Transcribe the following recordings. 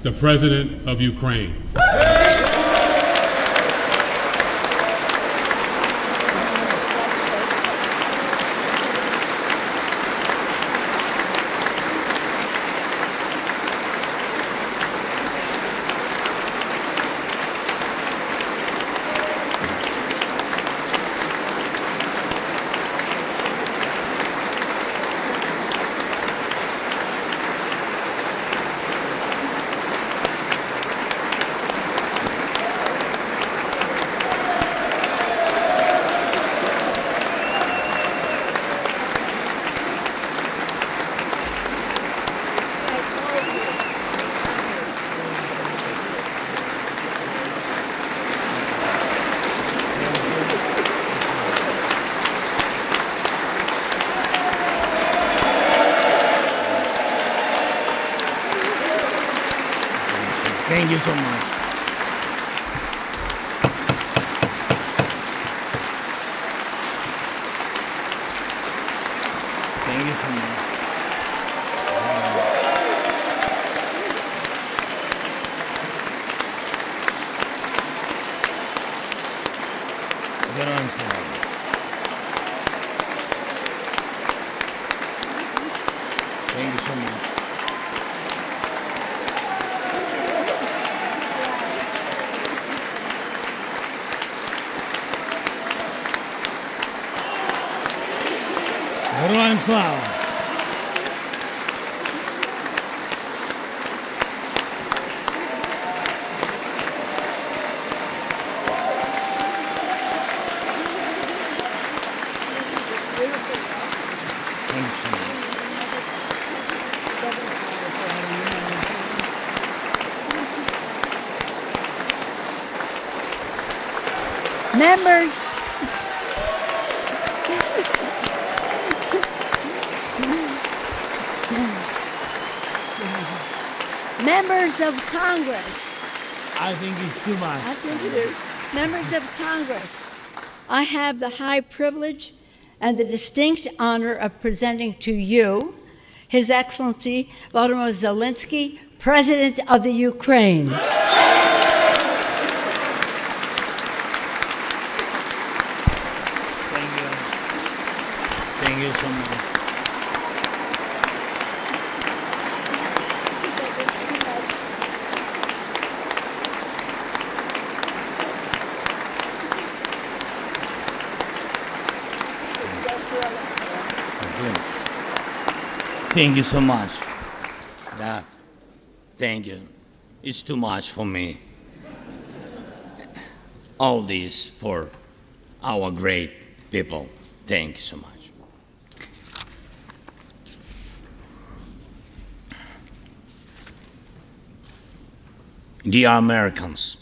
the President of Ukraine. Thank you so much. Thank you so much. Героям слава. Thank you so much. Героям слава! Members, members of Congress. I think it's too much. I think it is. Members of Congress, I have the high privilege and the distinct honor of presenting to you His Excellency Volodymyr Zelensky, President of the Ukraine. Thank you. Thank you so much. Thank you so much. Thank you. It's too much for me. All this for our great people. Thank you so much. Dear Americans,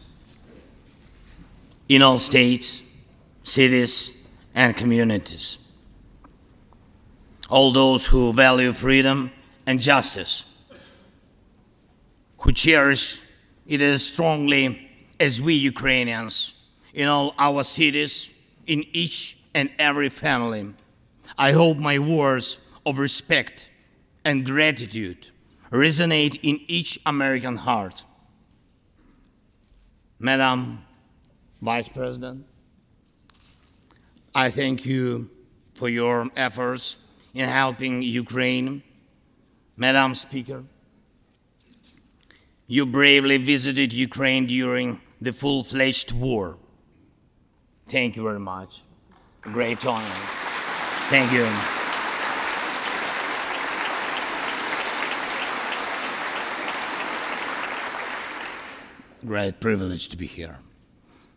in all states, cities, and communities, all those who value freedom and justice, who cherish it as strongly as we Ukrainians, in all our cities, in each and every family, I hope my words of respect and gratitude resonate in each American heart. Madam Vice President, I thank you for your efforts in helping Ukraine. Madam Speaker, you bravely visited Ukraine during the full-fledged war. Thank you very much. A great honor. Thank you. Great privilege to be here.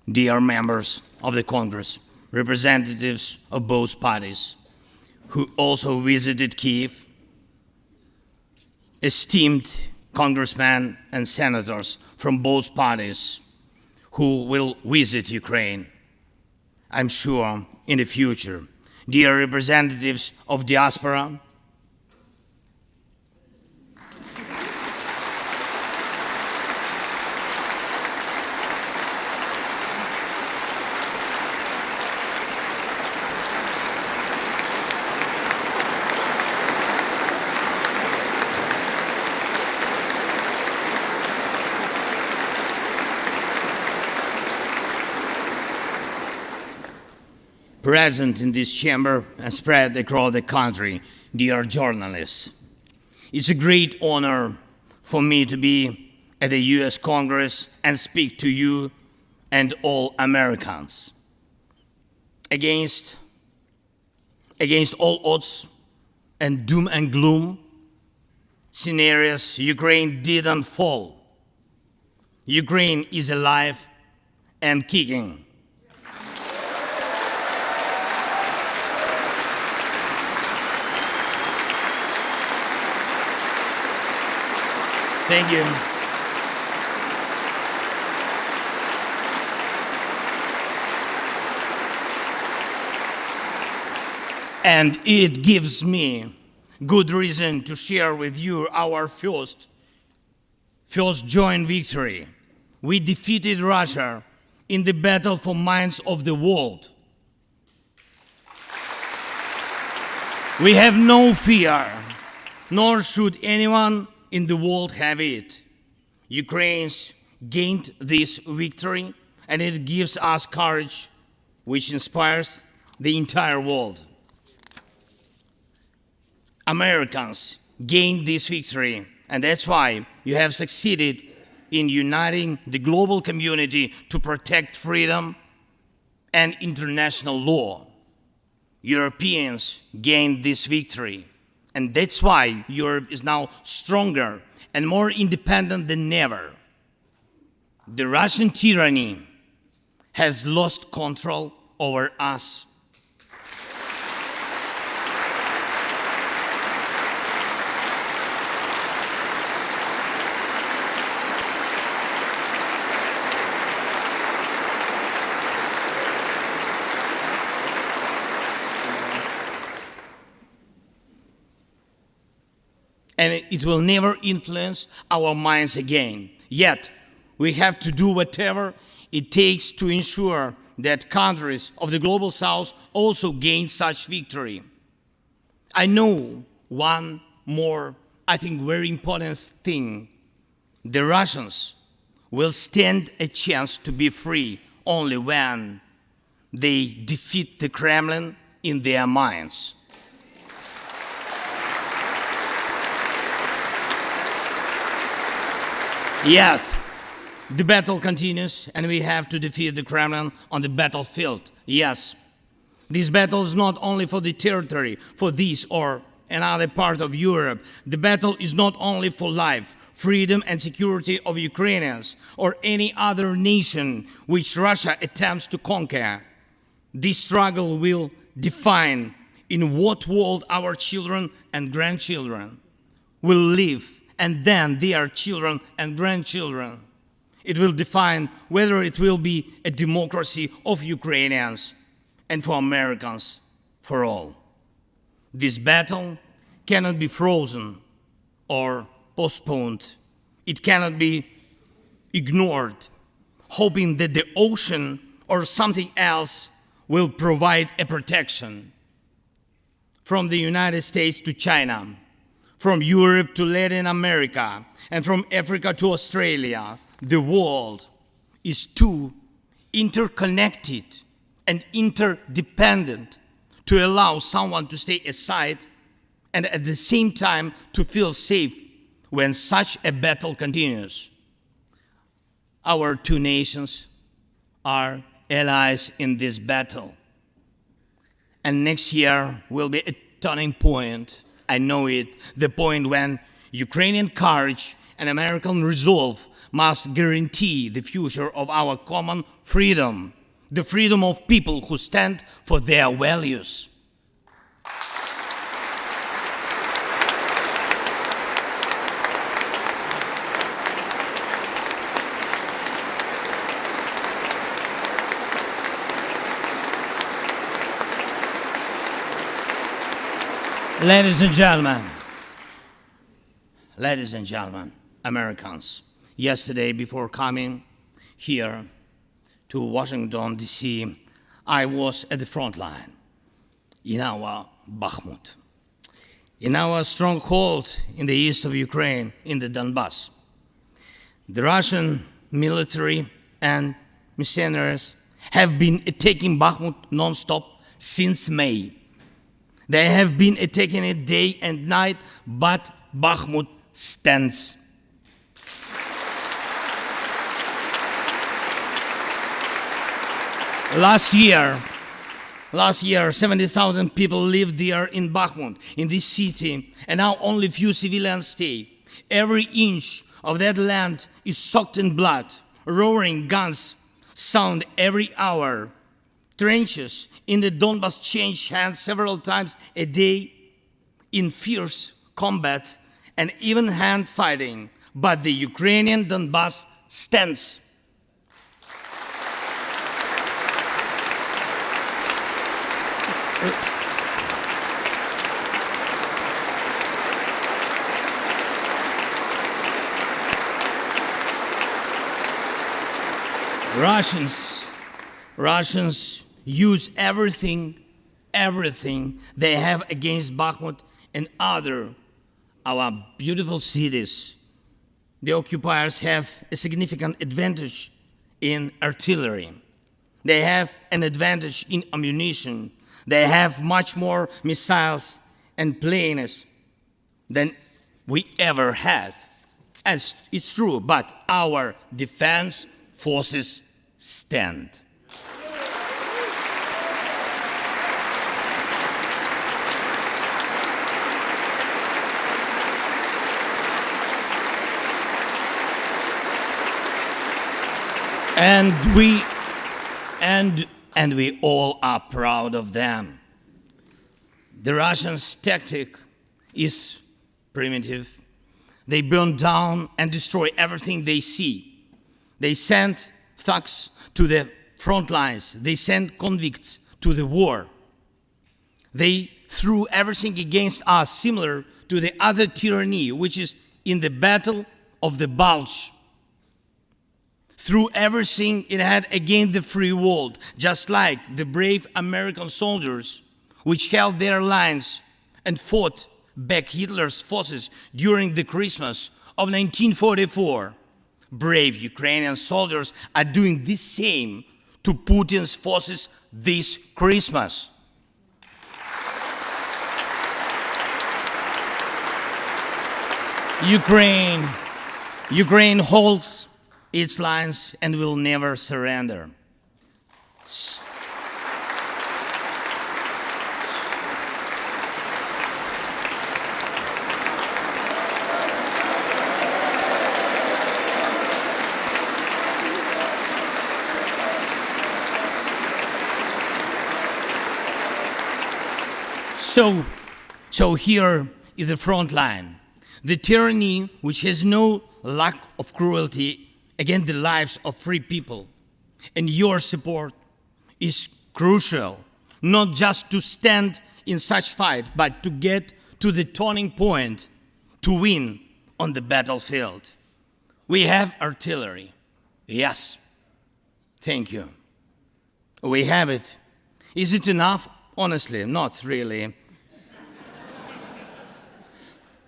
Dear members of the Congress, representatives of both parties, who also visited Kyiv, esteemed congressmen and senators from both parties who will visit Ukraine, I'm sure, in the future. Dear representatives of diaspora, present in this chamber and spread across the country, dear journalists. It's a great honor for me to be at the US Congress and speak to you and all Americans. Against all odds and doom and gloom scenarios, Ukraine didn't fall. Ukraine is alive and kicking. Thank you. And it gives me good reason to share with you our first joint victory. We defeated Russia in the battle for minds of the world. We have no fear, nor should anyone in the world have it. Ukrainians gained this victory, and it gives us courage, which inspires the entire world. Americans gained this victory, and that's why you have succeeded in uniting the global community to protect freedom and international law. Europeans gained this victory, and that's why Europe is now stronger and more independent than ever. The Russian tyranny has lost control over us. And it will never influence our minds again. Yet, we have to do whatever it takes to ensure that countries of the global south also gain such victory. I know one more, I think, very important thing. The Russians will stand a chance to be free only when they defeat the Kremlin in their minds. Yet, the battle continues, and we have to defeat the Kremlin on the battlefield. Yes, this battle is not only for the territory, for this or another part of Europe. The battle is not only for life, freedom, and security of Ukrainians or any other nation which Russia attempts to conquer. This struggle will define in what world our children and grandchildren will live, and then their children and grandchildren. It will define whether it will be a democracy of Ukrainians and for Americans for all. This battle cannot be frozen or postponed. It cannot be ignored, hoping that the ocean or something else will provide a protection. From the United States to China, from Europe to Latin America, and from Africa to Australia, the world is too interconnected and interdependent to allow someone to stay aside and at the same time to feel safe when such a battle continues. Our two nations are allies in this battle. And next year will be a turning point. I know it, the point when Ukrainian courage and American resolve must guarantee the future of our common freedom, the freedom of people who stand for their values. Ladies and gentlemen, Americans, yesterday before coming here to Washington, D.C., I was at the front line in our Bakhmut, in our stronghold in the east of Ukraine, in the Donbass. The Russian military and mercenaries have been attacking Bakhmut non-stop since May. They have been attacking it day and night, but Bakhmut stands. Last year, 70,000 people lived there in Bakhmut, in this city, and now only few civilians stay. Every inch of that land is soaked in blood. Roaring guns sound every hour. Trenches in the Donbas change hands several times a day in fierce combat and even hand fighting. But the Ukrainian Donbas stands. Russians use everything they have against Bakhmut and our beautiful cities. The occupiers have a significant advantage in artillery. They have an advantage in ammunition. They have much more missiles and planes than we ever had. And it's true, but our defense forces stand. And we all are proud of them. The Russians' tactic is primitive. They burn down and destroy everything they see. They send thugs to the front lines. They send convicts to the war. They threw everything against us, similar to the other tyranny, which is in the Battle of the Bulge. Threw everything it had against the free world, just like the brave American soldiers which held their lines and fought back Hitler's forces during the Christmas of 1944. Brave Ukrainian soldiers are doing the same to Putin's forces this Christmas. Ukraine holds its lines and will never surrender. So here is the front line. The tyranny which has no lack of cruelty against the lives of free people. And your support is crucial, not just to stand in such fight, but to get to the turning point to win on the battlefield. We have artillery. Yes. Thank you. We have it. Is it enough? Honestly, not really.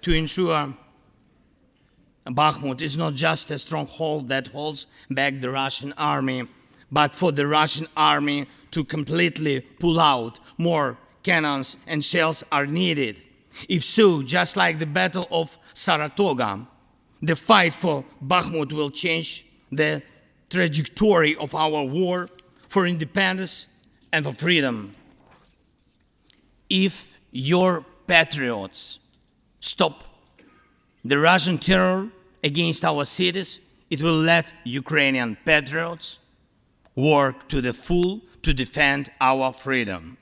To ensure Bakhmut is not just a stronghold that holds back the Russian army, but for the Russian army to completely pull out, more cannons and shells are needed. If so, just like the Battle of Saratoga, the fight for Bakhmut will change the trajectory of our war for independence and for freedom. If your patriots stop the Russian terror against our cities, it will let Ukrainian patriots work to the full to defend our freedom.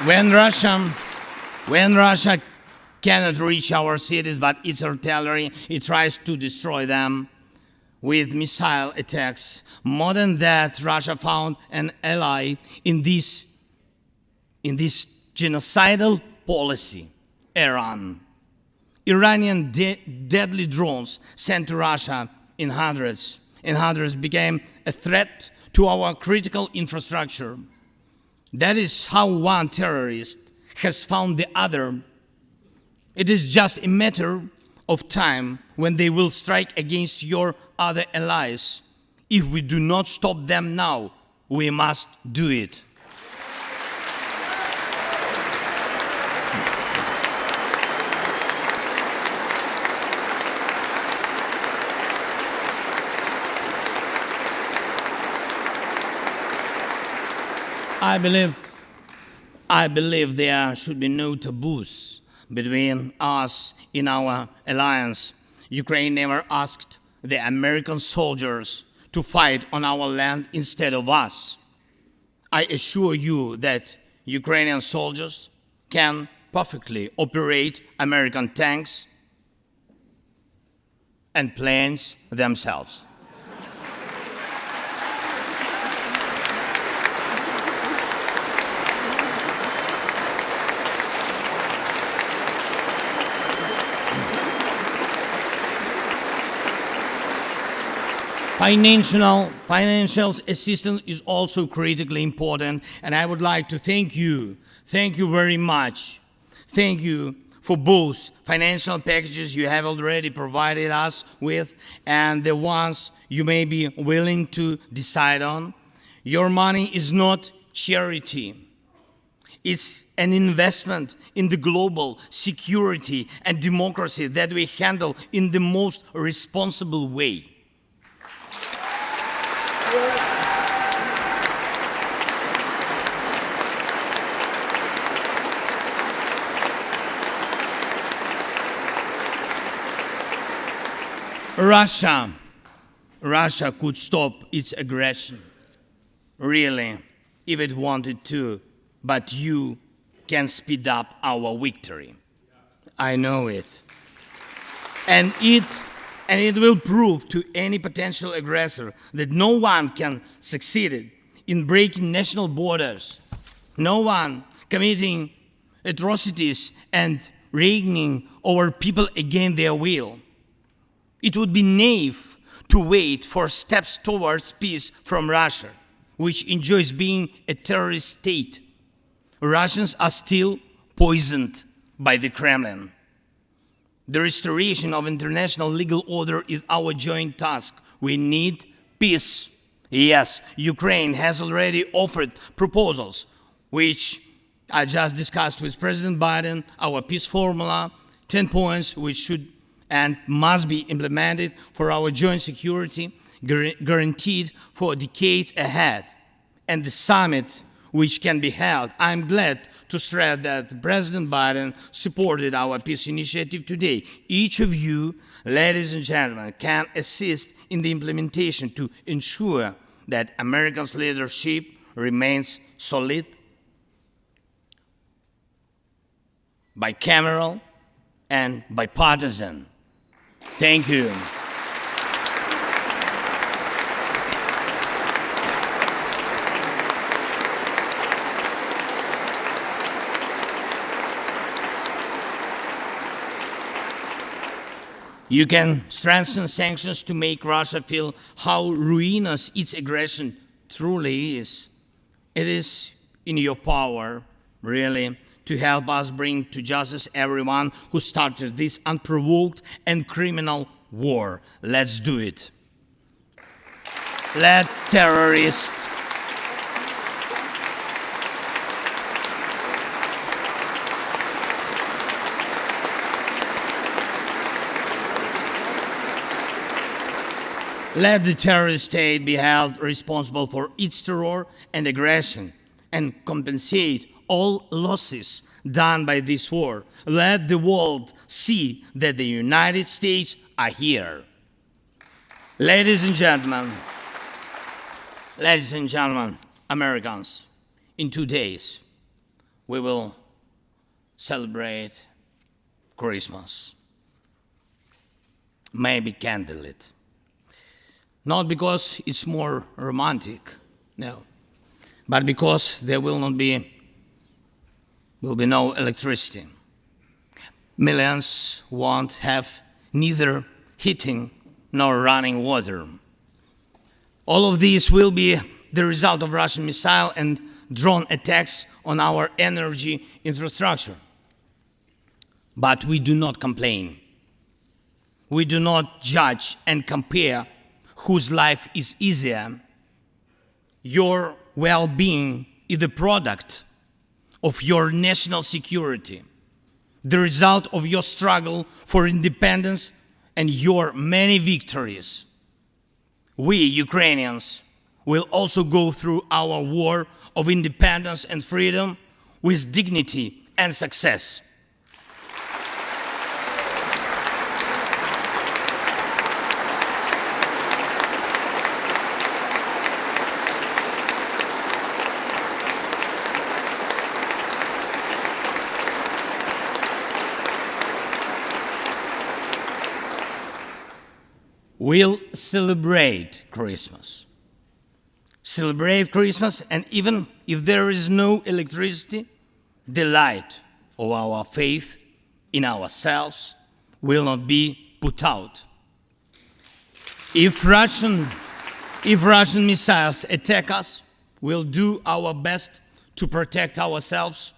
When Russia cannot reach our cities, but its artillery, it tries to destroy them with missile attacks. More than that, Russia found an ally in this genocidal policy, Iran. Iranian deadly drones sent to Russia in hundreds became a threat to our critical infrastructure. That is how one terrorist has found the other. It is just a matter of time when they will strike against your other allies. If we do not stop them now, we must do it. I believe there should be no taboos between us in our alliance. Ukraine never asked the American soldiers to fight on our land instead of us. I assure you that Ukrainian soldiers can perfectly operate American tanks and planes themselves. Financial assistance is also critically important, and I would like to thank you very much. Thank you for both financial packages you have already provided us with and the ones you may be willing to decide on. Your money is not charity. It's an investment in the global security and democracy that we handle in the most responsible way. Russia could stop its aggression, really, if it wanted to, but you can speed up our victory. I know it. And it will prove to any potential aggressor that no one can succeed in breaking national borders, no one committing atrocities and reigning over people against their will. It would be naive to wait for steps towards peace from Russia, which enjoys being a terrorist state. Russians are still poisoned by the Kremlin. The restoration of international legal order is our joint task. We need peace. Yes, Ukraine has already offered proposals, which I just discussed with President Biden, our peace formula, 10 points which should and must be implemented for our joint security, guaranteed for decades ahead. And the summit which can be held, I'm glad to stress that President Biden supported our peace initiative today. Each of you, ladies and gentlemen, can assist in the implementation to ensure that America's leadership remains solid, bicameral, and bipartisan. Thank you. You can strengthen sanctions to make Russia feel how ruinous its aggression truly is. It is in your power, really, to help us bring to justice everyone who started this unprovoked and criminal war. Let's do it. Let terrorists Let the terrorist state be held responsible for its terror and aggression and compensate all losses done by this war. Let the world see that the United States are here. Ladies and gentlemen, Americans, in 2 days, we will celebrate Christmas. Maybe candlelit. Not because it's more romantic, no, but because there will be no electricity. Millions won't have neither heating nor running water. All of these will be the result of Russian missile and drone attacks on our energy infrastructure. But we do not complain. We do not judge and compare whose life is easier. Your well-being is the product of your national security, the result of your struggle for independence and your many victories. We, Ukrainians, will also go through our war of independence and freedom with dignity and success. We'll celebrate Christmas. Celebrate Christmas, and even if there is no electricity, the light of our faith in ourselves will not be put out. If Russian missiles attack us, we'll do our best to protect ourselves.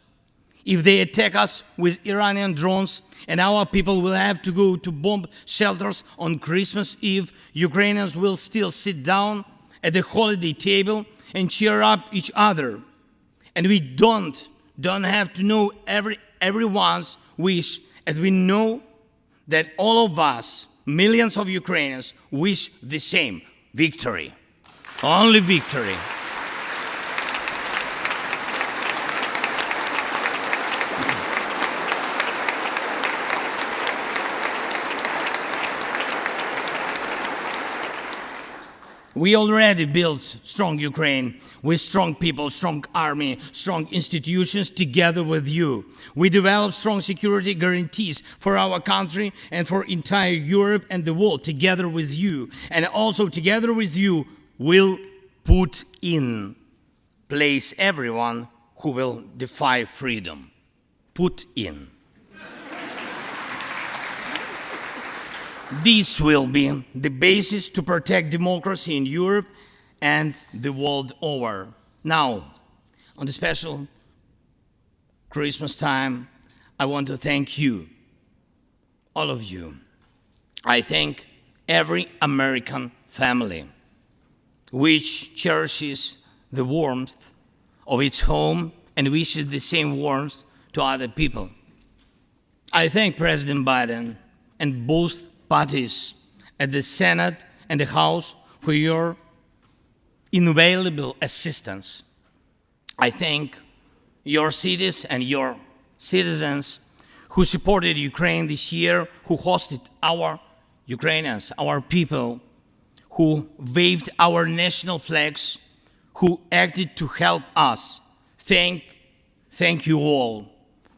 If they attack us with Iranian drones and our people will have to go to bomb shelters on Christmas Eve, Ukrainians will still sit down at the holiday table and cheer up each other. And we don't have to know everyone's wish, as we know that all of us, millions of Ukrainians, wish the same: victory. Only victory. We already built strong Ukraine with strong people, strong army, strong institutions together with you. We developed strong security guarantees for our country and for entire Europe and the world together with you. And also together with you, we'll put in place everyone who will defy freedom. Put in. This will be the basis to protect democracy in Europe and the world over. Now, on the special Christmas time, I want to thank you, all of you. I thank every American family which cherishes the warmth of its home and wishes the same warmth to other people. I thank President Biden and both parties at the Senate and the House for your invaluable assistance. I thank your cities and your citizens who supported Ukraine this year, who hosted our Ukrainians, our people, who waved our national flags, who acted to help us. Thank you all,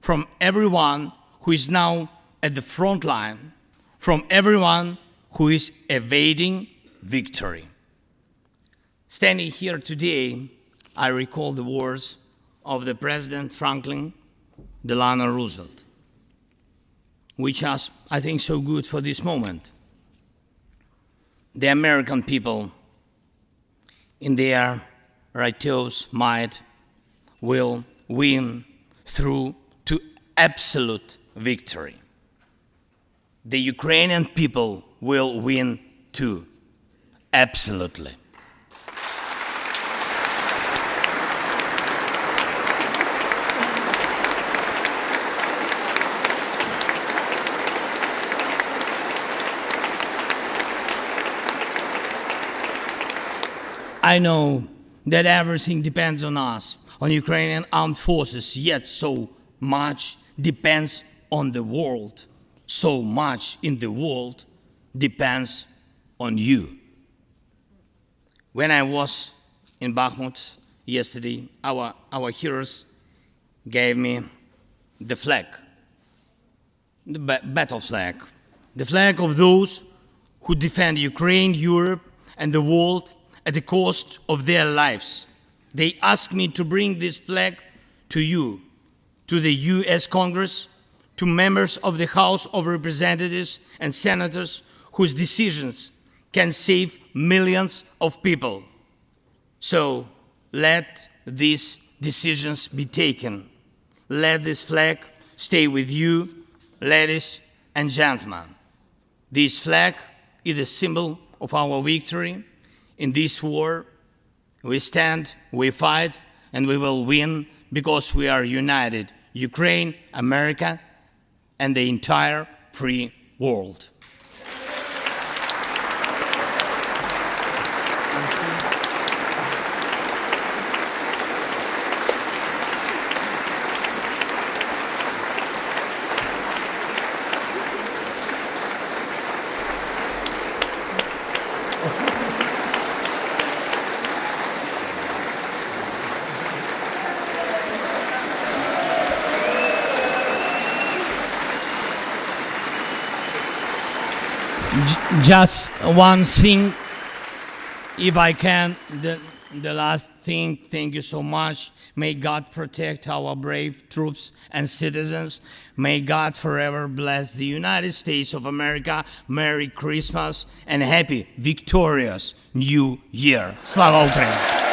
from everyone who is now at the front line, from everyone who is evading victory. Standing here today, I recall the words of the President Franklin Delano Roosevelt, which are, I think, so good for this moment. The American people, in their righteous might, will win through to absolute victory. The Ukrainian people will win too, absolutely. I know that everything depends on us, on Ukrainian armed forces, yet so much depends on the world. So much in the world depends on you. When I was in Bakhmut yesterday, our heroes gave me the flag, the battle flag, the flag of those who defend Ukraine, Europe, and the world at the cost of their lives. They asked me to bring this flag to you, to the US Congress, to members of the House of Representatives and senators whose decisions can save millions of people. So let these decisions be taken. Let this flag stay with you, ladies and gentlemen. This flag is a symbol of our victory in this war. We stand, we fight, and we will win because we are united, Ukraine, America, and the entire free world. Just one thing, if I can, the last thing, thank you so much. May God protect our brave troops and citizens. May God forever bless the United States of America. Merry Christmas and happy, victorious New Year. Slava Ukraini!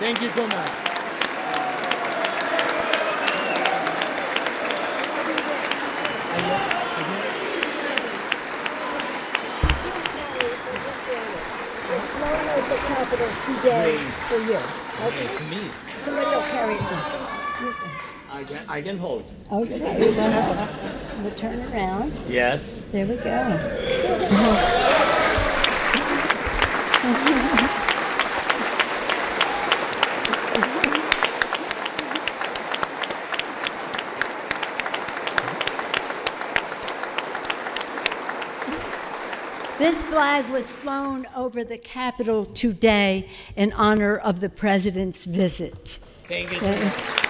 Thank you so much. The capital today for you. Okay. To me. Somebody will carry it. I can hold. Okay. We'll turn around. Yes. There we go. This flag was flown over the Capitol today in honor of the President's visit. Thank you so much.